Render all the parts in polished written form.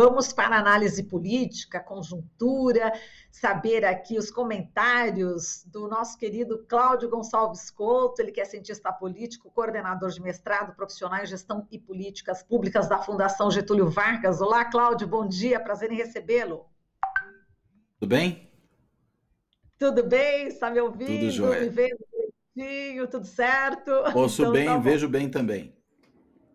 vamos para a análise política, conjuntura, saber aqui os comentários do nosso querido Cláudio Gonçalves Couto, ele que é cientista político, coordenador de mestrado profissional em gestão e políticas públicas da Fundação Getúlio Vargas. Olá, Cláudio, bom dia, prazer em recebê-lo. Tudo bem? Tudo bem? Está me Tudo ouvindo? Me jóia. vendo direitinho? Tudo certo? Ouço Então tá bem, bom. vejo bem também.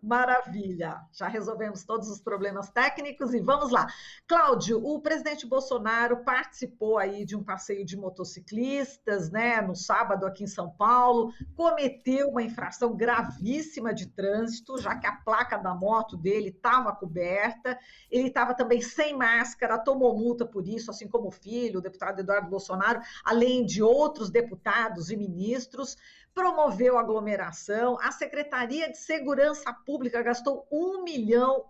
Maravilha, já resolvemos todos os problemas técnicos e vamos lá. Cláudio, o presidente Bolsonaro participou aí de um passeio de motociclistas, né, no sábado aqui em São Paulo, cometeu uma infração gravíssima de trânsito, já que a placa da moto dele estava coberta, ele estava também sem máscara, tomou multa por isso, assim como o filho, o deputado Eduardo Bolsonaro, além de outros deputados e ministros. Promoveu aglomeração, a Secretaria de Segurança Pública gastou R$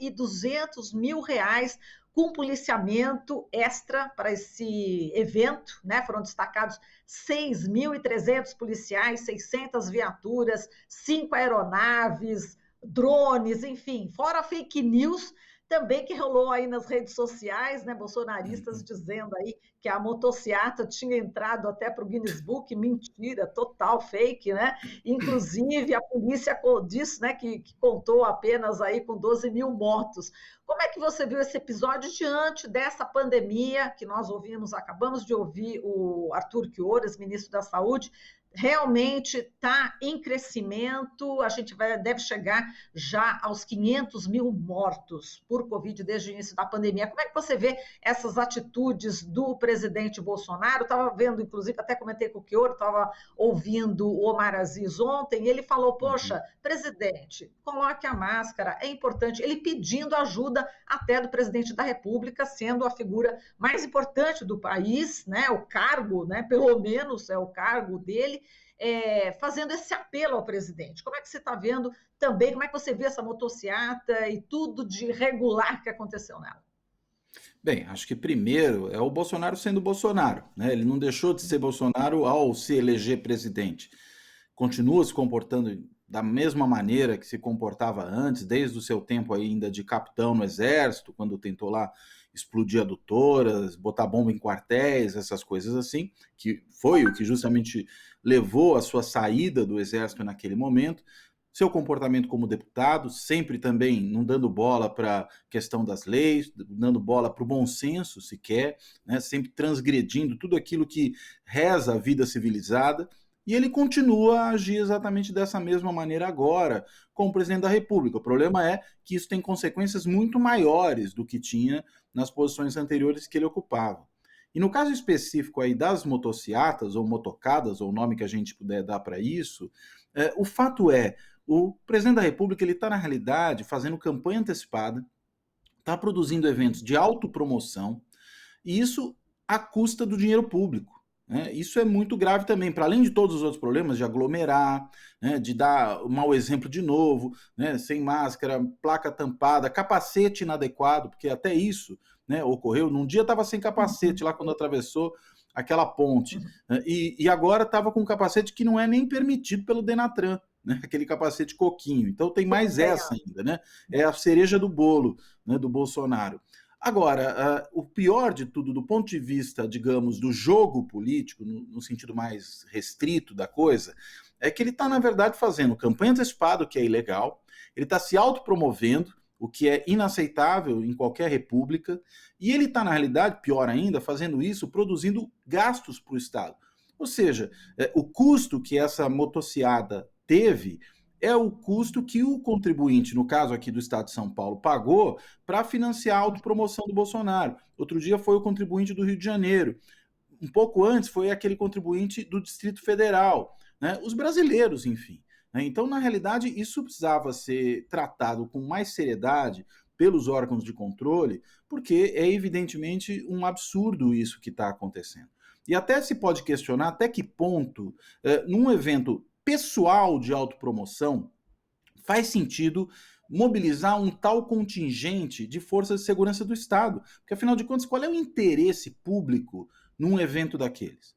1.200.000 com policiamento extra para esse evento, né? Foram destacados 6.300 policiais, 600 viaturas, 5 aeronaves, drones, enfim, fora fake news também que rolou aí nas redes sociais, né, bolsonaristas dizendo aí que a motociata tinha entrado até para o Guinness Book, mentira, total fake, né? Inclusive a polícia disse, né, que contou apenas aí com 12 mil mortos. Como é que você viu esse episódio diante dessa pandemia que nós ouvimos, acabamos de ouvir o Arthur Queiroz, ministro da Saúde, realmente está em crescimento, a gente deve chegar já aos 500 mil mortos por Covid desde o início da pandemia. Como é que você vê essas atitudes do presidente Bolsonaro? Estava vendo, inclusive, até comentei com o Chioro, estava ouvindo o Omar Aziz ontem, e ele falou, poxa, presidente, coloque a máscara, é importante. Ele pedindo ajuda até do presidente da República, sendo a figura mais importante do país, né? O cargo, né? Pelo menos é o cargo dele, fazendo esse apelo ao presidente. Como é que você está vendo também, como é que você vê essa motociata e tudo de irregular que aconteceu nela? Bem, acho que primeiro é o Bolsonaro sendo Bolsonaro, né? Ele não deixou de ser Bolsonaro ao se eleger presidente. Continua se comportando da mesma maneira que se comportava antes, desde o seu tempo ainda de capitão no exército, quando tentou lá explodir adutoras, botar bomba em quartéis, essas coisas assim, que foi o que justamente levou à sua saída do exército naquele momento. Seu comportamento como deputado, sempre também não dando bola para a questão das leis, dando bola para o bom senso sequer, né? Sempre transgredindo tudo aquilo que reza a vida civilizada. E ele continua a agir exatamente dessa mesma maneira agora, como presidente da República. O problema é que isso tem consequências muito maiores do que tinha nas posições anteriores que ele ocupava. E no caso específico aí das motociatas, ou motocadas, ou o nome que a gente puder dar para isso, o fato é, o presidente da República ele está, na realidade, fazendo campanha antecipada, está produzindo eventos de autopromoção, e isso à custa do dinheiro público. Né? Isso é muito grave também, para além de todos os outros problemas, de aglomerar, né, de dar mau exemplo de novo, né, sem máscara, placa tampada, capacete inadequado, porque até isso, né, ocorreu. Num dia estava sem capacete lá quando atravessou aquela ponte, né, e agora estava com um capacete que não é nem permitido pelo Denatran, né, aquele capacete coquinho. Então tem mais essa ainda, né? É a cereja do bolo, né, do Bolsonaro. Agora, o pior de tudo, do ponto de vista, digamos, do jogo político, no sentido mais restrito da coisa, é que ele está, na verdade, fazendo campanha antecipada, o que é ilegal, ele está se autopromovendo, o que é inaceitável em qualquer república, e ele está, na realidade, pior ainda, fazendo isso, produzindo gastos para o Estado. Ou seja, o custo que essa motociata teve é o custo que o contribuinte, no caso aqui do Estado de São Paulo, pagou para financiar a autopromoção do Bolsonaro. Outro dia foi o contribuinte do Rio de Janeiro. Um pouco antes foi aquele contribuinte do Distrito Federal. Né? Os brasileiros, enfim. Né? Então, na realidade, isso precisava ser tratado com mais seriedade pelos órgãos de controle, porque é evidentemente um absurdo isso que está acontecendo. E até se pode questionar até que ponto, num evento pessoal de autopromoção, faz sentido mobilizar um tal contingente de forças de segurança do Estado. Porque, afinal de contas, qual é o interesse público num evento daqueles?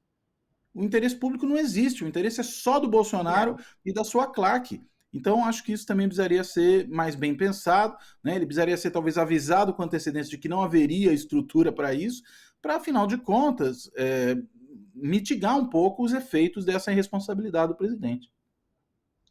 O interesse público não existe, o interesse é só do Bolsonaro e da sua claque. Então, acho que isso também precisaria ser mais bem pensado, né? Ele precisaria ser talvez avisado com antecedência de que não haveria estrutura para isso, para, afinal de contas, mitigar um pouco os efeitos dessa irresponsabilidade do presidente.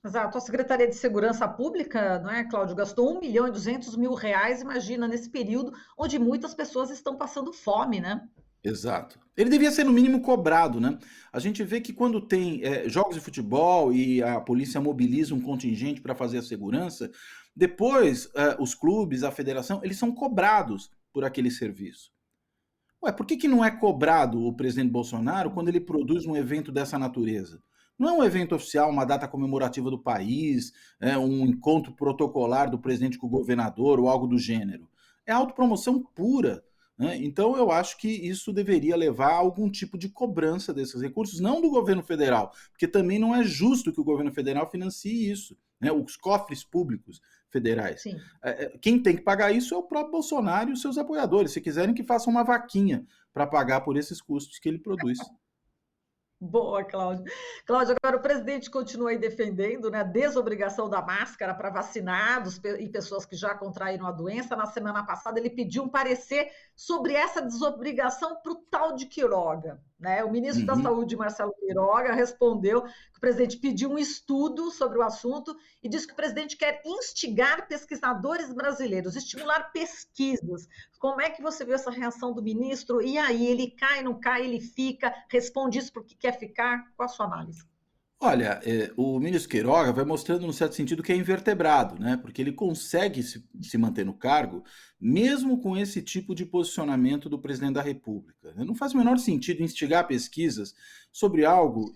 Exato. A Secretaria de Segurança Pública, não é, Cláudio, gastou 1.200.000 reais, imagina, nesse período onde muitas pessoas estão passando fome, né? Exato. Ele devia ser, no mínimo, cobrado, né? A gente vê que quando tem jogos de futebol e a polícia mobiliza um contingente para fazer a segurança, depois os clubes, a federação, eles são cobrados por aquele serviço. Ué, por que não é cobrado o presidente Bolsonaro quando ele produz um evento dessa natureza? Não é um evento oficial, uma data comemorativa do país, um encontro protocolar do presidente com o governador ou algo do gênero. É autopromoção pura, né? Então, eu acho que isso deveria levar a algum tipo de cobrança desses recursos, não do governo federal, porque também não é justo que o governo federal financie isso, né? Os cofres públicos federais. Sim. Quem tem que pagar isso é o próprio Bolsonaro e os seus apoiadores. Se quiserem que façam uma vaquinha para pagar por esses custos que ele produz. Boa, Cláudio. Cláudio, agora o presidente continua aí defendendo, né, a desobrigação da máscara para vacinados e pessoas que já contraíram a doença. Na semana passada, ele pediu um parecer sobre essa desobrigação para o tal de Queiroga, né? O ministro da Uhum. Saúde, Marcelo Queiroga, respondeu que o presidente pediu um estudo sobre o assunto e disse que o presidente quer instigar pesquisadores brasileiros, estimular pesquisas. Como é que você viu essa reação do ministro? E aí, ele cai, não cai, ele fica, responde isso porque quer ficar? Qual a sua análise? Olha, o ministro Queiroga vai mostrando, no certo sentido, que é invertebrado, né? Porque ele consegue se manter no cargo, mesmo com esse tipo de posicionamento do presidente da República. Não faz o menor sentido instigar pesquisas sobre algo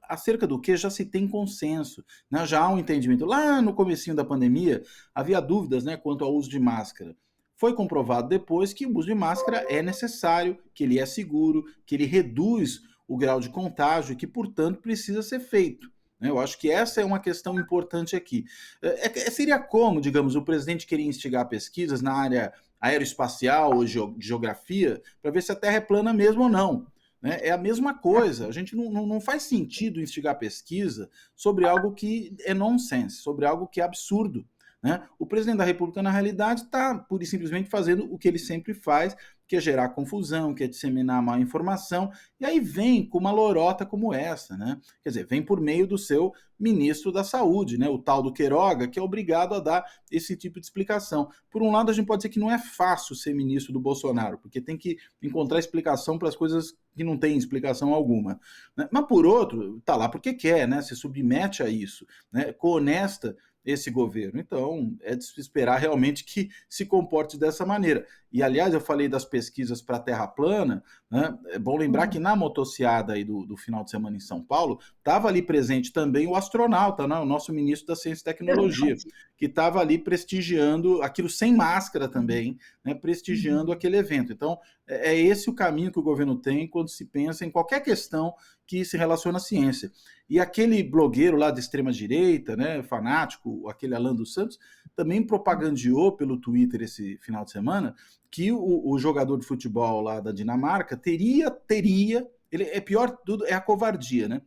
acerca do que já se tem consenso, né? Já há um entendimento. Lá no comecinho da pandemia, havia dúvidas, né, quanto ao uso de máscara. Foi comprovado depois que o uso de máscara é necessário, que ele é seguro, que ele reduz o grau de contágio e que, portanto, precisa ser feito. Né? Eu acho que essa é uma questão importante aqui. Seria como, digamos, o presidente queria instigar pesquisas na área aeroespacial ou de geografia para ver se a Terra é plana mesmo ou não. Né? É a mesma coisa. A gente não faz sentido instigar pesquisa sobre algo que é nonsense, sobre algo que é absurdo. Né? O presidente da República, na realidade, está pura e simplesmente fazendo o que ele sempre faz, que é gerar confusão, que é disseminar má informação, e aí vem com uma lorota como essa, né? Quer dizer, vem por meio do seu ministro da Saúde, né? O tal do Queiroga, que é obrigado a dar esse tipo de explicação. Por um lado, a gente pode dizer que não é fácil ser ministro do Bolsonaro, porque tem que encontrar explicação para as coisas que não têm explicação alguma. Né? Mas, por outro, tá lá porque quer, né? Se submete a isso, né? Coonesta esse governo. Então, é de se esperar realmente que se comporte dessa maneira. E, aliás, eu falei das pesquisas para a Terra plana, né? É bom lembrar que na motociada aí do final de semana em São Paulo, estava ali presente também o astronauta, né? O nosso ministro da Ciência e Tecnologia, que estava ali prestigiando aquilo sem máscara também, né? Prestigiando aquele evento. Então, é esse o caminho que o governo tem quando se pensa em qualquer questão que se relaciona à ciência. E aquele blogueiro lá de extrema-direita, né, fanático, aquele Alan dos Santos, também propagandeou pelo Twitter esse final de semana que o jogador de futebol lá da Dinamarca teria, ele, é pior de tudo, é a covardia, né?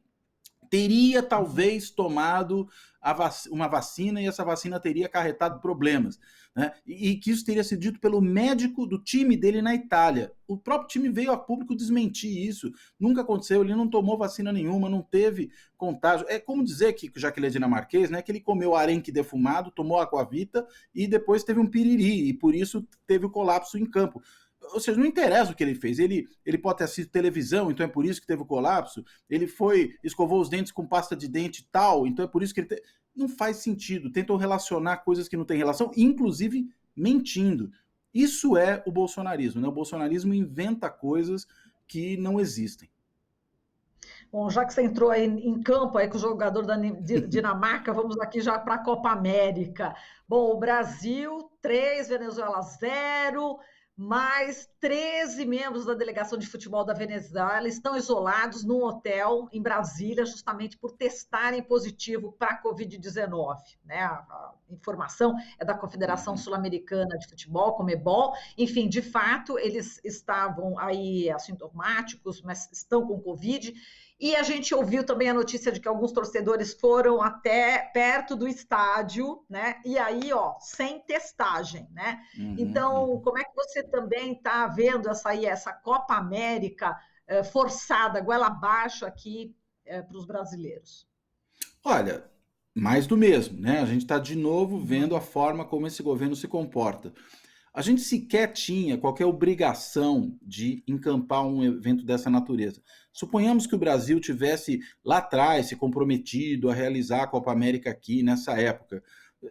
Teria talvez tomado uma vacina e essa vacina teria acarretado problemas. Né? E que isso teria sido dito pelo médico do time dele na Itália. O próprio time veio a público desmentir isso. Nunca aconteceu, ele não tomou vacina nenhuma, não teve contágio. É como dizer que, já que ele é dinamarquês, né, que ele comeu arenque defumado, tomou aquavita e depois teve um piriri, e por isso teve o colapso em campo. Ou seja, não interessa o que ele fez. Ele pode ter assistido televisão, então é por isso que teve o colapso. Ele escovou os dentes com pasta de dente tal, então é por isso que ele... Não faz sentido. Tentam relacionar coisas que não têm relação, inclusive mentindo. Isso é o bolsonarismo, né? O bolsonarismo inventa coisas que não existem. Bom, já que você entrou aí em campo aí com o jogador da Dinamarca, vamos aqui já para a Copa América. Bom, o Brasil 3, Venezuela 0, mais 13 membros da delegação de futebol da Venezuela estão isolados num hotel em Brasília, justamente por testarem positivo para a Covid-19. Né? A informação é da Confederação Sul-Americana de Futebol, Conmebol. Enfim, de fato, eles estavam aí assintomáticos, mas estão com Covid. E a gente ouviu também a notícia de que alguns torcedores foram até perto do estádio, né? E aí, ó, sem testagem, né? Uhum, Então, uhum. como é que você também está vendo essa Copa América forçada, goela abaixo aqui para os brasileiros? Olha, mais do mesmo, né? A gente está de novo vendo a Uhum. forma como esse governo se comporta. A gente sequer tinha qualquer obrigação de encampar um evento dessa natureza. Suponhamos que o Brasil tivesse lá atrás se comprometido a realizar a Copa América aqui nessa época.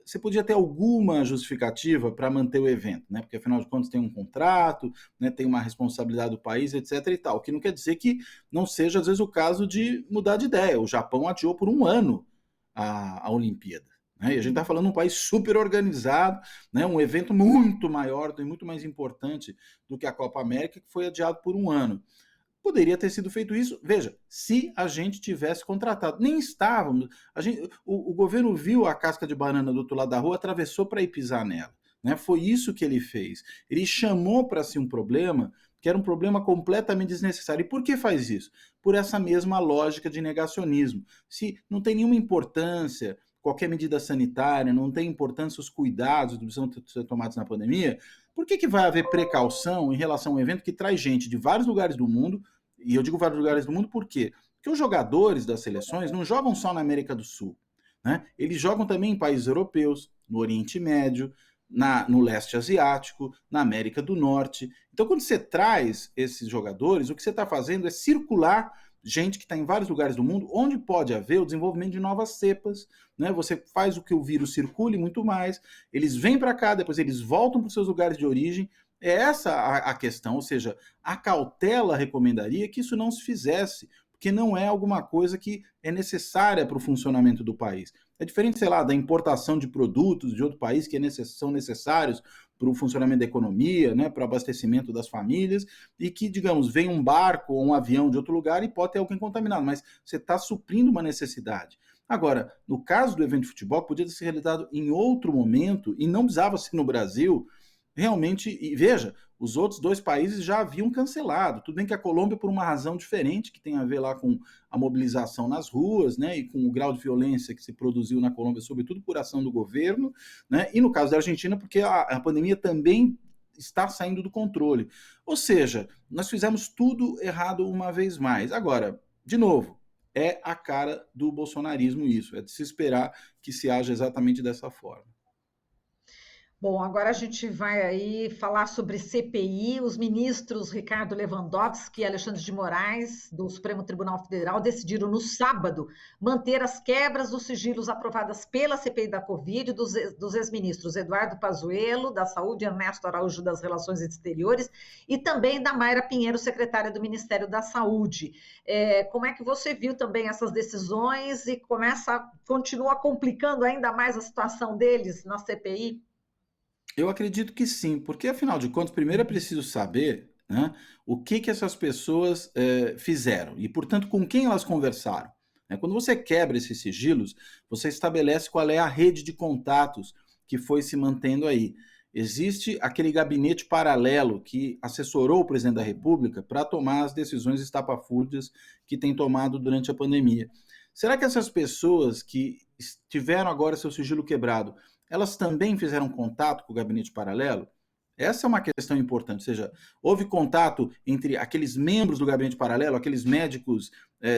Você podia ter alguma justificativa para manter o evento, né? Porque afinal de contas tem um contrato, né? Tem uma responsabilidade do país, etc. e tal. O que não quer dizer que não seja, às vezes, o caso de mudar de ideia. O Japão adiou por um ano a Olimpíada. Né? E a gente está falando de um país super organizado, né? Um evento muito maior e muito mais importante do que a Copa América, que foi adiado por um ano. Poderia ter sido feito isso, veja, se a gente tivesse contratado. Nem estávamos. O governo viu a casca de banana do outro lado da rua, atravessou para ir pisar nela. Né? Foi isso que ele fez. Ele chamou para si um problema que era um problema completamente desnecessário. E por que faz isso? Por essa mesma lógica de negacionismo. Se não tem nenhuma importância qualquer medida sanitária, não tem importância os cuidados que precisam ser tomados na pandemia, por que vai haver precaução em relação a um evento que traz gente de vários lugares do mundo? E eu digo vários lugares do mundo por quê? Porque os jogadores das seleções não jogam só na América do Sul. Né? Eles jogam também em países europeus, no Oriente Médio, no leste asiático, na América do Norte. Então, quando você traz esses jogadores, o que você está fazendo é circular gente que está em vários lugares do mundo, onde pode haver o desenvolvimento de novas cepas. Né? Você faz o que o vírus circule muito mais, eles vêm para cá, depois eles voltam para os seus lugares de origem. É essa a questão, ou seja, a cautela recomendaria que isso não se fizesse, porque não é alguma coisa que é necessária para o funcionamento do país. É diferente, sei lá, da importação de produtos de outro país que são necessários para o funcionamento da economia, né, para o abastecimento das famílias, e que, digamos, vem um barco ou um avião de outro lugar e pode ter alguém contaminado, mas você está suprindo uma necessidade. Agora, no caso do evento de futebol, podia ter sido realizado em outro momento e não precisava ser no Brasil, realmente, e veja, os outros dois países já haviam cancelado. Tudo bem que a Colômbia, por uma razão diferente, que tem a ver lá com a mobilização nas ruas, né, e com o grau de violência que se produziu na Colômbia, sobretudo por ação do governo, né, e no caso da Argentina, porque a pandemia também está saindo do controle. Ou seja, nós fizemos tudo errado uma vez mais. Agora, de novo, é a cara do bolsonarismo isso, é de se esperar que se haja exatamente dessa forma. Bom, agora a gente vai aí falar sobre CPI. Os ministros Ricardo Lewandowski e Alexandre de Moraes, do Supremo Tribunal Federal, decidiram no sábado manter as quebras dos sigilos aprovadas pela CPI da Covid dos ex-ministros Eduardo Pazuello, da Saúde, Ernesto Araújo, das Relações Exteriores, e também da Mayra Pinheiro, secretária do Ministério da Saúde. Como é que você viu também essas decisões e continua complicando ainda mais a situação deles na CPI? Eu acredito que sim, porque afinal de contas, primeiro é preciso saber, né, o que essas pessoas fizeram e, portanto, com quem elas conversaram. Né? Quando você quebra esses sigilos, você estabelece qual é a rede de contatos que foi se mantendo aí. Existe aquele gabinete paralelo que assessorou o presidente da República para tomar as decisões estapafúrdias que tem tomado durante a pandemia. Será que essas pessoas que tiveram agora seu sigilo quebrado, elas também fizeram contato com o gabinete paralelo? Essa é uma questão importante, ou seja, houve contato entre aqueles membros do gabinete paralelo, aqueles médicos,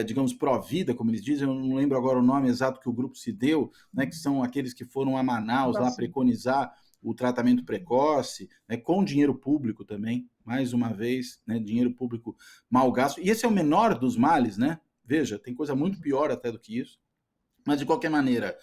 digamos, pró-vida, como eles dizem, eu não lembro agora o nome exato que o grupo se deu, né, que são aqueles que foram a Manaus lá preconizar o tratamento precoce, né, com dinheiro público também, mais uma vez, né, dinheiro público mal gasto. E esse é o menor dos males, né? Veja, tem coisa muito pior até do que isso. Mas, de qualquer maneira,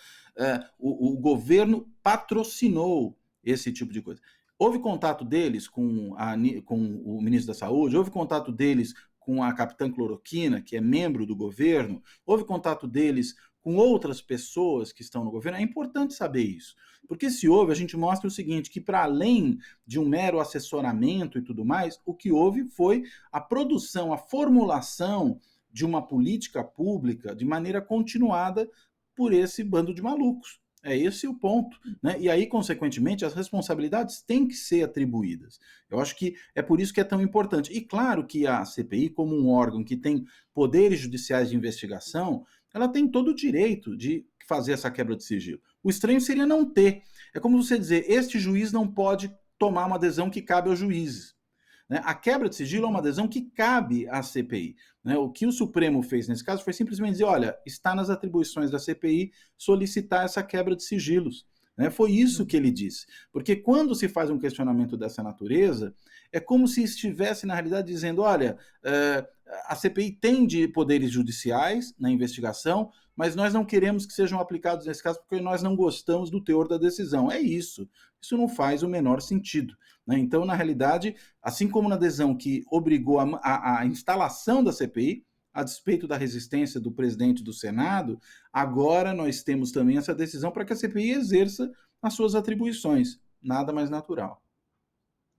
o governo patrocinou esse tipo de coisa. Houve contato deles com o ministro da Saúde, houve contato deles com a capitã Cloroquina, que é membro do governo, houve contato deles com outras pessoas que estão no governo. É importante saber isso. Porque se houve, a gente mostra o seguinte, que para além de um mero assessoramento e tudo mais, o que houve foi a produção, a formulação de uma política pública de maneira continuada por esse bando de malucos. É esse o ponto, né? E aí, consequentemente, as responsabilidades têm que ser atribuídas. Eu acho que é por isso que é tão importante. E claro que a CPI, como um órgão que tem poderes judiciais de investigação, ela tem todo o direito de fazer essa quebra de sigilo. O estranho seria não ter. É como você dizer, este juiz não pode tomar uma adesão que cabe aos juízes. Né? A quebra de sigilo é uma adesão que cabe à CPI. Né? O que o Supremo fez nesse caso foi simplesmente dizer: olha, está nas atribuições da CPI solicitar essa quebra de sigilos. Né? Foi isso que ele disse. Porque quando se faz um questionamento dessa natureza, é como se estivesse, na realidade, dizendo: olha, a CPI tem de poderes judiciais na investigação, mas nós não queremos que sejam aplicados nesse caso porque nós não gostamos do teor da decisão. É isso. Isso não faz o menor sentido. Né? Então, na realidade, assim como na adesão que obrigou a instalação da CPI, a despeito da resistência do presidente do Senado, agora nós temos também essa decisão para que a CPI exerça as suas atribuições. Nada mais natural.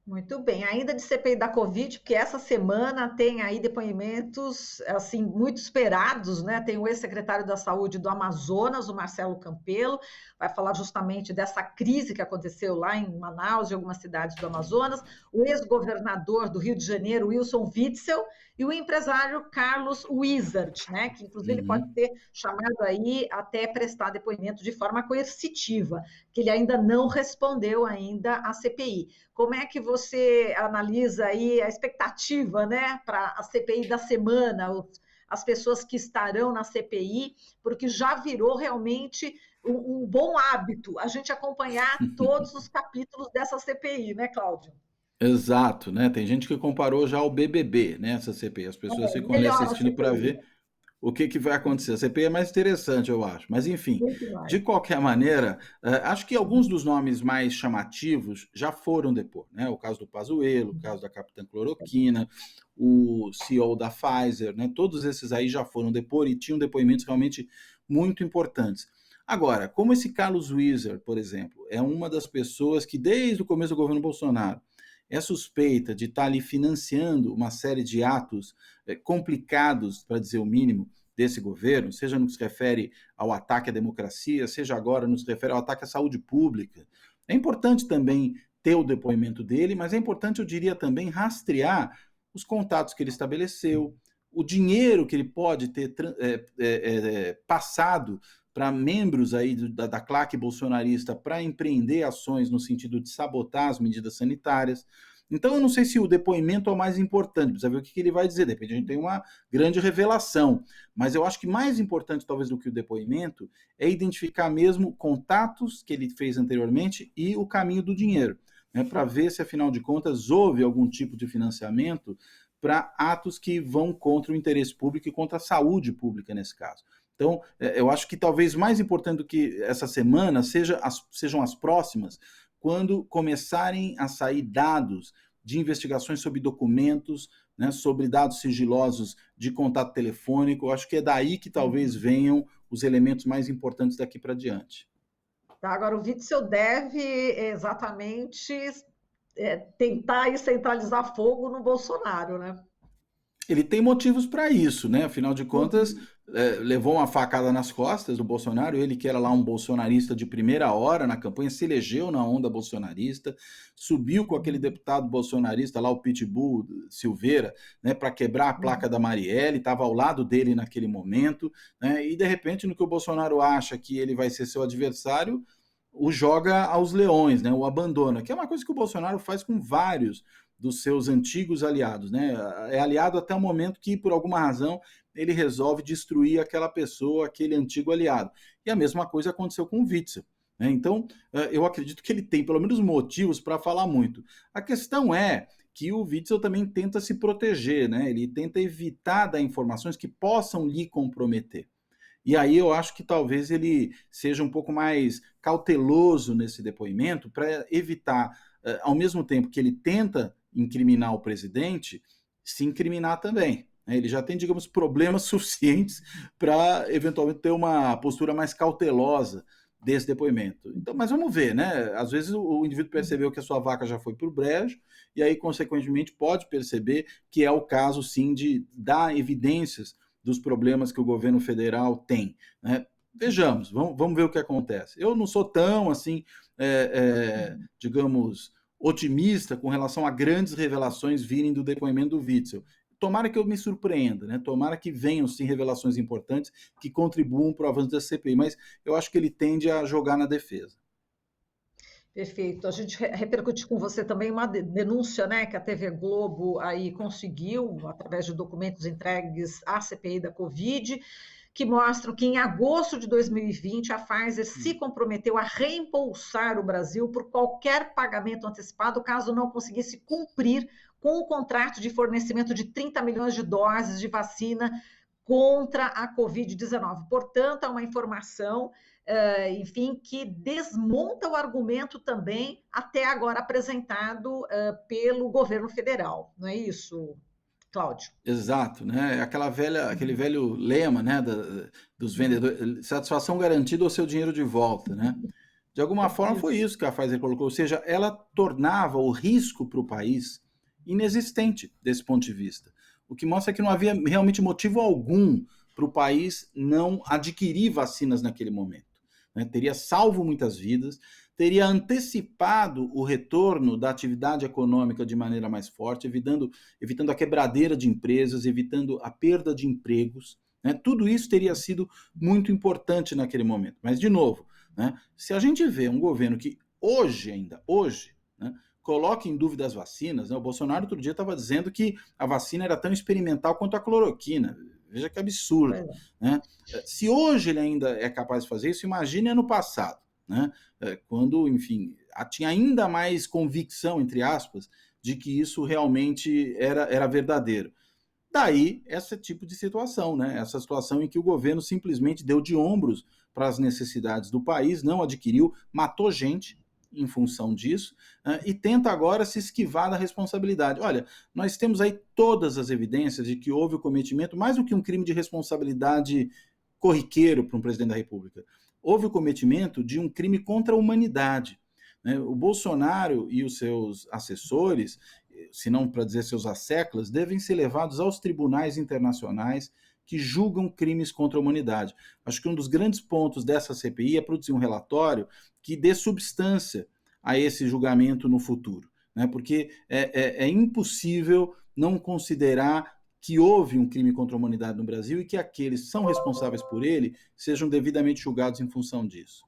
Muito bem, ainda de CPI da Covid, porque essa semana tem aí depoimentos assim muito esperados, né? Tem o ex-secretário da Saúde do Amazonas, o Marcelo Campelo, vai falar justamente dessa crise que aconteceu lá em Manaus e algumas cidades do Amazonas, o ex-governador do Rio de Janeiro, Wilson Witzel, e o empresário Carlos Wizard, né? Que inclusive ele pode Uhum. ser chamado aí até prestar depoimento de forma coercitiva, que ele ainda não respondeu ainda à CPI. Como é que você analisa aí a expectativa, né, para a CPI da semana, as pessoas que estarão na CPI, porque já virou realmente um bom hábito a gente acompanhar todos os capítulos dessa CPI, né, Cláudio? Exato, né? Tem gente que comparou já ao BBB, né? Essa CPI. As pessoas ficam ali Melhor a assistindo para CPI, ver o que vai acontecer. A CPI é mais interessante, eu acho. Mas, enfim, muito de mais. qualquer maneira, acho que alguns dos nomes mais chamativos já foram depor, né? O caso do Pazuello, o caso da Capitã Cloroquina, o CEO da Pfizer, né? Todos esses aí já foram depor e tinham depoimentos realmente muito importantes. Agora, como esse Carlos Wieser, por exemplo, é uma das pessoas que desde o começo do governo Bolsonaro é suspeita de estar ali financiando uma série de atos complicados, para dizer o mínimo, desse governo, seja no que se refere ao ataque à democracia, seja agora no que se refere ao ataque à saúde pública. É importante também ter o depoimento dele, mas é importante, eu diria também, rastrear os contatos que ele estabeleceu, o dinheiro que ele pode ter passado para membros aí da claque bolsonarista para empreender ações no sentido de sabotar as medidas sanitárias. Então, eu não sei se o depoimento é o mais importante, precisa ver o que ele vai dizer. De repente, a gente tem uma grande revelação. Mas eu acho que mais importante, talvez, do que o depoimento, é identificar mesmo contatos que ele fez anteriormente e o caminho do dinheiro, né, para ver se, afinal de contas, houve algum tipo de financiamento para atos que vão contra o interesse público e contra a saúde pública, nesse caso. Então, eu acho que talvez mais importante do que essa semana sejam as próximas, quando começarem a sair dados de investigações sobre documentos, né, sobre dados sigilosos de contato telefônico. Eu acho que é daí que talvez venham os elementos mais importantes daqui para diante. Tá, agora, o Witzel deve exatamente tentar aí centralizar fogo no Bolsonaro, né? Ele tem motivos para isso, né? Afinal de contas, levou uma facada nas costas do Bolsonaro. Ele, que era lá um bolsonarista de primeira hora na campanha, se elegeu na onda bolsonarista, subiu com aquele deputado bolsonarista lá, o Pitbull Silveira, né, para quebrar a placa da Marielle, estava ao lado dele naquele momento, né? E de repente, no que o Bolsonaro acha que ele vai ser seu adversário, o joga aos leões, né? O abandona, que é uma coisa que o Bolsonaro faz com vários dos seus antigos aliados, né? É aliado até o momento que, por alguma razão, ele resolve destruir aquela pessoa, aquele antigo aliado. E a mesma coisa aconteceu com o Witzel. Né? Então, eu acredito que ele tem pelo menos motivos para falar muito. A questão é que o Witzel também tenta se proteger, né? Ele tenta evitar dar informações que possam lhe comprometer. E aí eu acho que talvez ele seja um pouco mais cauteloso nesse depoimento para evitar, ao mesmo tempo que ele tenta incriminar o presidente, se incriminar também. Né? Ele já tem, digamos, problemas suficientes para eventualmente ter uma postura mais cautelosa desse depoimento. Então, mas vamos ver, né? Às vezes o indivíduo percebeu que a sua vaca já foi para o brejo e aí, consequentemente, pode perceber que é o caso, sim, de dar evidências dos problemas que o governo federal tem. Né? vejamos, vamos ver o que acontece. Eu não sou tão, assim, digamos, otimista com relação a grandes revelações virem do depoimento do Witzel. Tomara que eu me surpreenda, né? Tomara que venham, sim, revelações importantes que contribuam para o avanço da CPI, mas eu acho que ele tende a jogar na defesa. Perfeito. A gente repercutiu com você também uma denúncia, né, que a TV Globo aí conseguiu, através de documentos entregues à CPI da Covid, que mostram que em agosto de 2020 a Pfizer se comprometeu a reembolsar o Brasil por qualquer pagamento antecipado, caso não conseguisse cumprir com o contrato de fornecimento de 30 milhões de doses de vacina contra a Covid-19. Portanto, é uma informação, enfim, que desmonta o argumento também até agora apresentado pelo governo federal. Não é isso, Cláudio? Exato, né? Aquele velho lema, né, dos vendedores, satisfação garantida ou seu dinheiro de volta, né? De alguma forma foi isso que a Pfizer colocou, ou seja, ela tornava o risco para o país inexistente desse ponto de vista, o que mostra que não havia realmente motivo algum para o país não adquirir vacinas naquele momento, né? Teria salvo muitas vidas, teria antecipado o retorno da atividade econômica de maneira mais forte, evitando a quebradeira de empresas, evitando a perda de empregos, né? Tudo isso teria sido muito importante naquele momento. Mas, de novo, né, se a gente vê um governo que hoje, né, coloca em dúvida as vacinas, né, o Bolsonaro outro dia estava dizendo que a vacina era tão experimental quanto a cloroquina. Veja que absurdo. Né? Se hoje ele ainda é capaz de fazer isso, imagine ano passado, né? Quando, enfim, tinha ainda mais convicção, entre aspas, de que isso realmente era verdadeiro. Daí, esse tipo de situação, né? Essa situação em que o governo simplesmente deu de ombros para as necessidades do país, não adquiriu, matou gente em função disso, e tenta agora se esquivar da responsabilidade. Olha, nós temos aí todas as evidências de que houve o cometimento, mais do que um crime de responsabilidade corriqueiro para um presidente da República, houve o cometimento de um crime contra a humanidade. Né? O Bolsonaro e os seus assessores, se não para dizer seus asseclas, devem ser levados aos tribunais internacionais que julgam crimes contra a humanidade. Acho que um dos grandes pontos dessa CPI é produzir um relatório que dê substância a esse julgamento no futuro, né? Porque é impossível não considerar que houve um crime contra a humanidade no Brasil e que aqueles que são responsáveis por ele sejam devidamente julgados em função disso.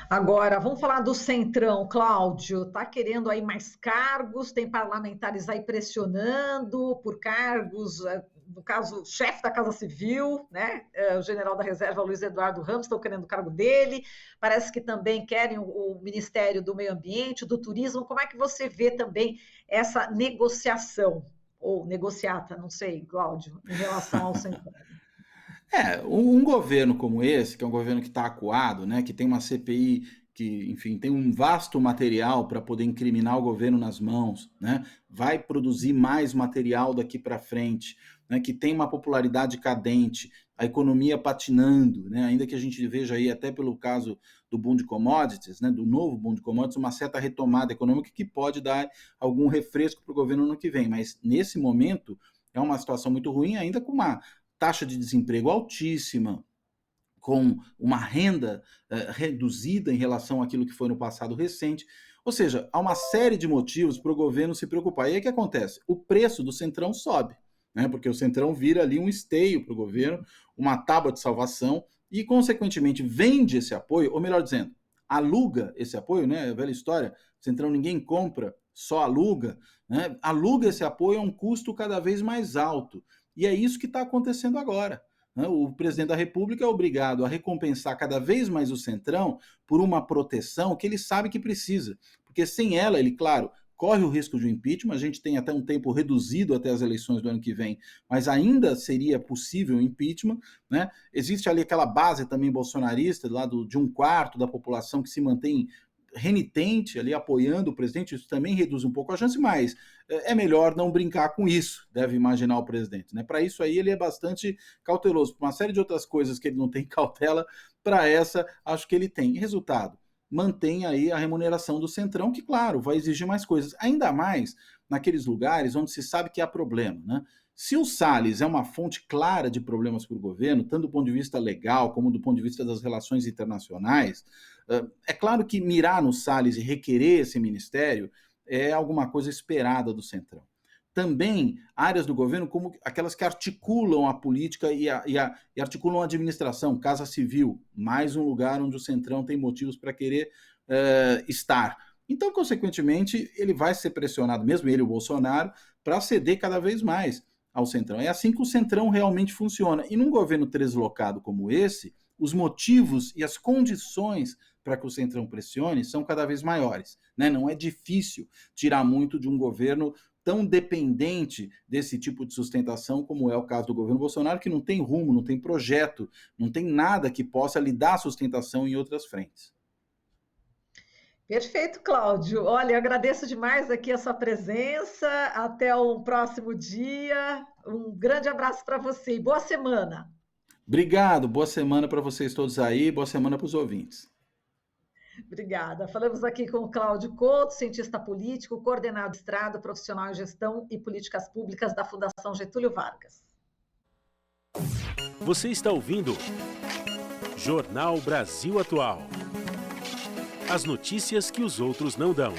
Agora, vamos falar do Centrão, Cláudio. Está querendo aí mais cargos, tem parlamentares aí pressionando por cargos, no caso, chefe da Casa Civil, né? O general da Reserva, Luiz Eduardo Ramos, estão querendo o cargo dele. Parece que também querem o Ministério do Meio Ambiente, do Turismo. Como é que você vê também essa negociação, ou negociata, não sei, Cláudio, em relação ao Centrão? Um governo como esse, que é um governo que está acuado, né, que tem uma CPI que, enfim, tem um vasto material para poder incriminar o governo nas mãos, né, vai produzir mais material daqui para frente, né, que tem uma popularidade cadente, a economia patinando, né, ainda que a gente veja aí, até pelo caso do boom de commodities, né, do novo boom de commodities, uma certa retomada econômica que pode dar algum refresco para o governo no ano que vem, mas nesse momento é uma situação muito ruim, ainda com uma taxa de desemprego altíssima, com uma renda reduzida em relação àquilo que foi no passado recente. Ou seja, há uma série de motivos para o governo se preocupar. E aí o que acontece? O preço do Centrão sobe, né? Porque o Centrão vira ali um esteio para o governo, uma tábua de salvação, e, consequentemente, vende esse apoio, ou melhor dizendo, aluga esse apoio, né? A velha história, Centrão ninguém compra, só aluga, né? Aluga esse apoio a um custo cada vez mais alto. E é isso que está acontecendo agora. Né? O presidente da República é obrigado a recompensar cada vez mais o Centrão por uma proteção que ele sabe que precisa. Porque sem ela, ele, claro, corre o risco de um impeachment, a gente tem até um tempo reduzido até as eleições do ano que vem, mas ainda seria possível o impeachment. Né? Existe ali aquela base também bolsonarista, lá de um quarto da população que se mantém renitente ali apoiando o presidente, isso também reduz um pouco a chance, mas é melhor não brincar com isso, deve imaginar o presidente, né? Para isso aí ele é bastante cauteloso, por uma série de outras coisas que ele não tem cautela, para essa acho que ele tem. E resultado, mantém aí a remuneração do Centrão, que claro, vai exigir mais coisas, ainda mais naqueles lugares onde se sabe que há problema, né? Se o Salles é uma fonte clara de problemas para o governo, tanto do ponto de vista legal como do ponto de vista das relações internacionais, é claro que mirar no Salles e requerer esse ministério é alguma coisa esperada do Centrão. Também áreas do governo como aquelas que articulam a política e articulam a administração, Casa Civil, mais um lugar onde o Centrão tem motivos para querer estar. Então, consequentemente, ele vai ser pressionado, mesmo ele, o Bolsonaro, para ceder cada vez mais ao Centrão. É assim que o Centrão realmente funciona. E num governo deslocado como esse, os motivos e as condições para que o Centrão pressione são cada vez maiores, né? Não é difícil tirar muito de um governo tão dependente desse tipo de sustentação como é o caso do governo Bolsonaro, que não tem rumo, não tem projeto, não tem nada que possa lhe dar sustentação em outras frentes. Perfeito, Cláudio. Olha, eu agradeço demais aqui a sua presença. Até o próximo dia. Um grande abraço para você e boa semana. Obrigado, boa semana para vocês todos aí, boa semana para os ouvintes. Obrigada. Falamos aqui com o Cláudio Couto, cientista político, coordenador de mestrado, profissional em gestão e políticas públicas da Fundação Getúlio Vargas. Você está ouvindo Jornal Brasil Atual. As notícias que os outros não dão.